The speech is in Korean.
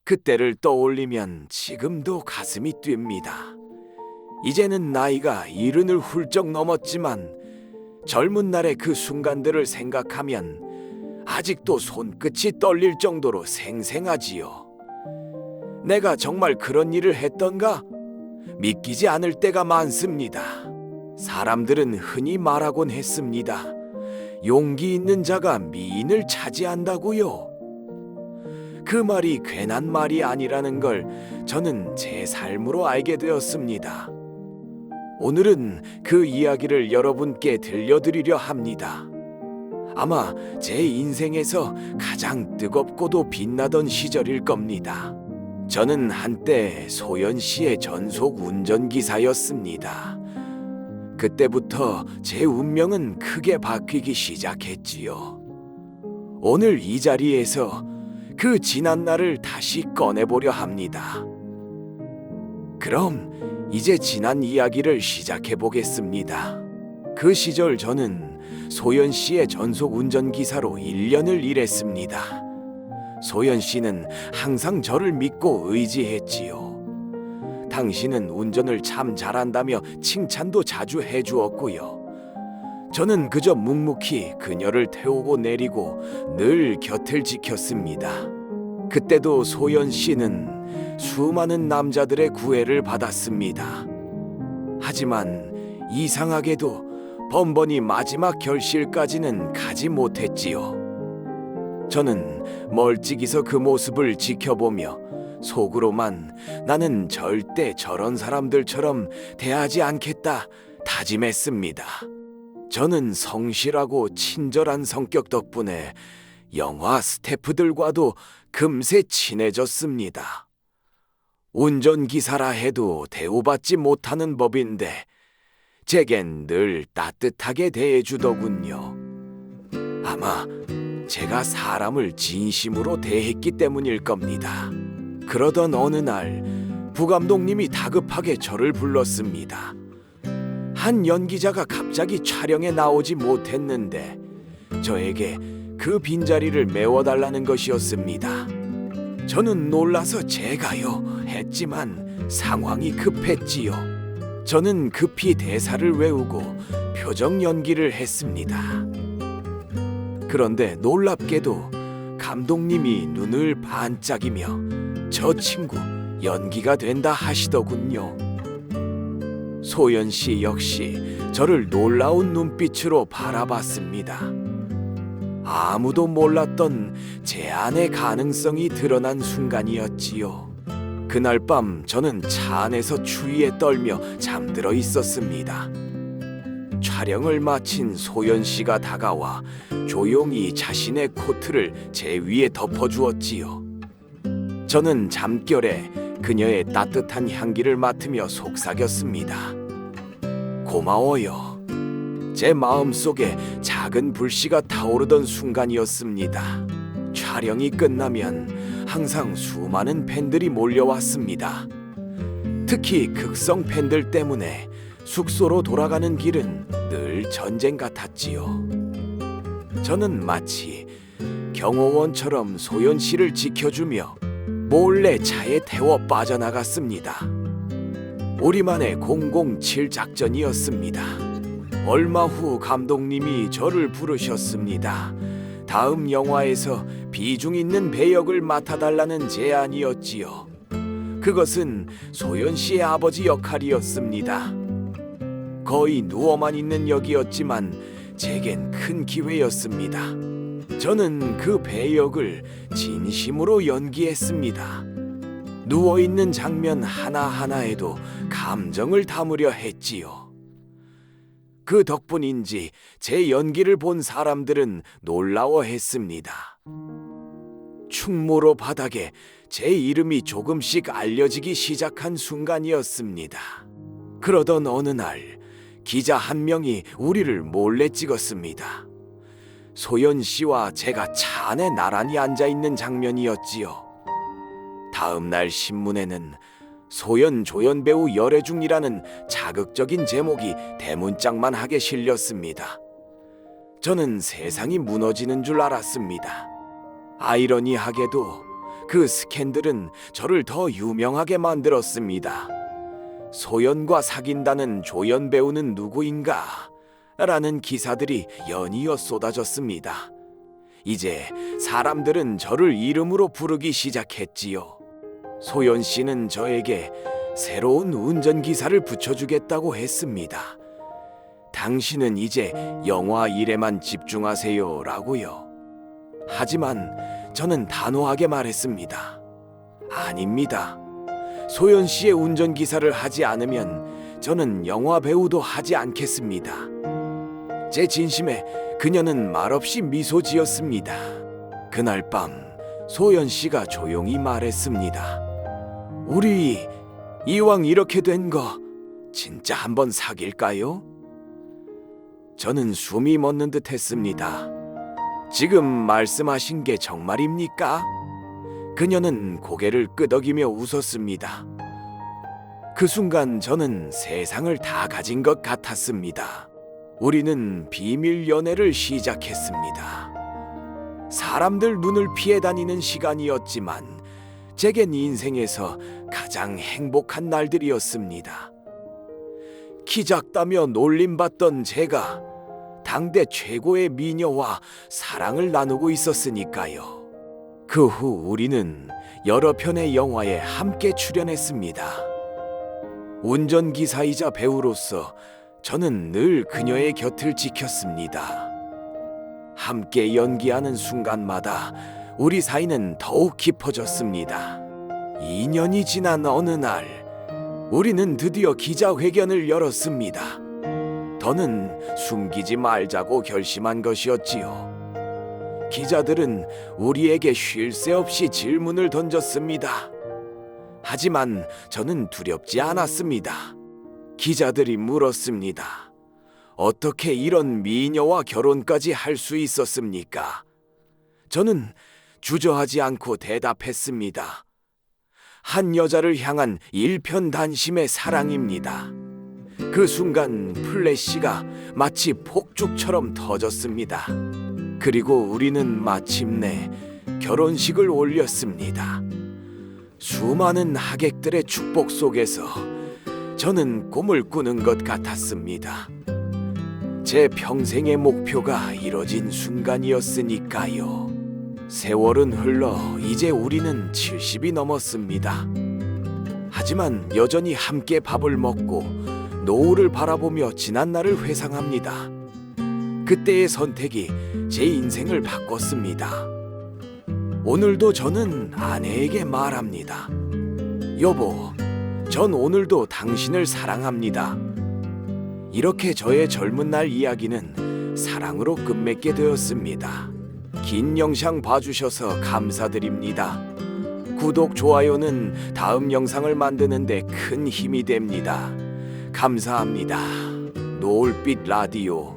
그때를 떠올리면 지금도 가슴이 뛰입니다. 이제는 나이가 70을 훌쩍 넘었지만 젊은 날의 그 순간들을 생각하면 아직도 손끝이 떨릴 정도로 생생하지요. 내가 정말 그런 일을 했던가? 믿기지 않을 때가 많습니다. 사람들은 흔히 말하곤 했습니다. 용기 있는 자가 미인을 차지한다고요. 그 말이 괜한 말이 아니라는 걸 저는 제 삶으로 알게 되었습니다. 오늘은 그 이야기를 여러분께 들려드리려 합니다. 아마 제 인생에서 가장 뜨겁고도 빛나던 시절일 겁니다. 저는 한때 소연 씨의 전속 운전기사였습니다. 그때부터 제 운명은 크게 바뀌기 시작했지요. 오늘 이 자리에서 그 지난 날을 다시 꺼내보려 합니다. 그럼 이제 지난 이야기를 시작해 보겠습니다. 그 시절 저는 소연 씨의 전속 운전기사로 1년을 일했습니다. 소연 씨는 항상 저를 믿고 의지했지요. 당신은 운전을 참 잘한다며 칭찬도 자주 해주었고요. 저는 그저 묵묵히 그녀를 태우고 내리고 늘 곁을 지켰습니다. 그때도 소연 씨는 수많은 남자들의 구애를 받았습니다. 하지만 이상하게도 번번이 마지막 결실까지는 가지 못했지요. 저는 멀찍이서 그 모습을 지켜보며 속으로만 나는 절대 저런 사람들처럼 대하지 않겠다 다짐했습니다. 저는 성실하고 친절한 성격 덕분에 영화 스태프들과도 금세 친해졌습니다. 운전기사라 해도 대우받지 못하는 법인데 제겐 늘 따뜻하게 대해주더군요. 아마 제가 사람을 진심으로 대했기 때문일 겁니다. 그러던 어느 날 부감독님이 다급하게 저를 불렀습니다. 한 연기자가 갑자기 촬영에 나오지 못했는데 저에게 그 빈자리를 메워달라는 것이었습니다. 저는 놀라서 제가요 했지만 상황이 급했지요. 저는 급히 대사를 외우고 표정 연기를 했습니다. 그런데 놀랍게도 감독님이 눈을 반짝이며 저 친구 연기가 된다 하시더군요. 소연 씨 역시 저를 놀라운 눈빛으로 바라봤습니다. 아무도 몰랐던 제 안의 가능성이 드러난 순간이었지요. 그날 밤 저는 차 안에서 추위에 떨며 잠들어 있었습니다. 촬영을 마친 소연 씨가 다가와 조용히 자신의 코트를 제 위에 덮어주었지요. 저는 잠결에 그녀의 따뜻한 향기를 맡으며 속삭였습니다. 고마워요. 제 마음속에 작은 불씨가 타오르던 순간이었습니다. 촬영이 끝나면 항상 수많은 팬들이 몰려왔습니다. 특히 극성 팬들 때문에 숙소로 돌아가는 길은 늘 전쟁 같았지요. 저는 마치 경호원처럼 소연 씨를 지켜주며 몰래 차에 태워 빠져나갔습니다. 우리만의 007 작전이었습니다. 얼마 후 감독님이 저를 부르셨습니다. 다음 영화에서 비중 있는 배역을 맡아달라는 제안이었지요. 그것은 소연 씨의 아버지 역할이었습니다. 거의 누워만 있는 역이었지만 제겐 큰 기회였습니다. 저는 그 배역을 진심으로 연기했습니다. 누워있는 장면 하나하나에도 감정을 담으려 했지요. 그 덕분인지 제 연기를 본 사람들은 놀라워했습니다. 충무로 바닥에 제 이름이 조금씩 알려지기 시작한 순간이었습니다. 그러던 어느 날 기자 한 명이 우리를 몰래 찍었습니다. 소연 씨와 제가 차 안에 나란히 앉아있는 장면이었지요. 다음 날 신문에는 소연 조연 배우 열애 중이라는 자극적인 제목이 대문짝만하게 실렸습니다. 저는 세상이 무너지는 줄 알았습니다. 아이러니하게도 그 스캔들은 저를 더 유명하게 만들었습니다. 소연과 사귄다는 조연 배우는 누구인가? 라는 기사들이 연이어 쏟아졌습니다. 이제 사람들은 저를 이름으로 부르기 시작했지요. 소연 씨는 저에게 새로운 운전기사를 붙여주겠다고 했습니다. 당신은 이제 영화 일에만 집중하세요 라고요. 하지만 저는 단호하게 말했습니다. 아닙니다. 소연 씨의 운전기사를 하지 않으면 저는 영화 배우도 하지 않겠습니다. 제 진심에 그녀는 말없이 미소 지었습니다. 그날 밤 소연 씨가 조용히 말했습니다. 우리 이왕 이렇게 된 거 진짜 한번 사귈까요? 저는 숨이 멎는 듯 했습니다. 지금 말씀하신 게 정말입니까? 그녀는 고개를 끄덕이며 웃었습니다. 그 순간 저는 세상을 다 가진 것 같았습니다. 우리는 비밀 연애를 시작했습니다. 사람들 눈을 피해 다니는 시간이었지만 제겐 인생에서 가장 행복한 날들이었습니다. 키 작다며 놀림받던 제가 당대 최고의 미녀와 사랑을 나누고 있었으니까요. 그 후 우리는 여러 편의 영화에 함께 출연했습니다. 운전기사이자 배우로서 저는 늘 그녀의 곁을 지켰습니다. 함께 연기하는 순간마다 우리 사이는 더욱 깊어졌습니다. 2년이 지난 어느 날, 우리는 드디어 기자회견을 열었습니다. 더는 숨기지 말자고 결심한 것이었지요. 기자들은 우리에게 쉴 새 없이 질문을 던졌습니다. 하지만 저는 두렵지 않았습니다. 기자들이 물었습니다. 어떻게 이런 미녀와 결혼까지 할 수 있었습니까? 저는 주저하지 않고 대답했습니다. 한 여자를 향한 일편단심의 사랑입니다. 그 순간 플래시가 마치 폭죽처럼 터졌습니다. 그리고 우리는 마침내 결혼식을 올렸습니다. 수많은 하객들의 축복 속에서 저는 꿈을 꾸는 것 같았습니다. 제 평생의 목표가 이뤄진 순간이었으니까요. 세월은 흘러 이제 우리는 70이 넘었습니다. 하지만 여전히 함께 밥을 먹고 노을을 바라보며 지난 날을 회상합니다. 그때의 선택이 제 인생을 바꿨습니다. 오늘도 저는 아내에게 말합니다. 여보, 전 오늘도 당신을 사랑합니다. 이렇게 저의 젊은 날 이야기는 사랑으로 끝맺게 되었습니다. 긴 영상 봐주셔서 감사드립니다. 구독, 좋아요는 다음 영상을 만드는데 큰 힘이 됩니다. 감사합니다. 노을빛 라디오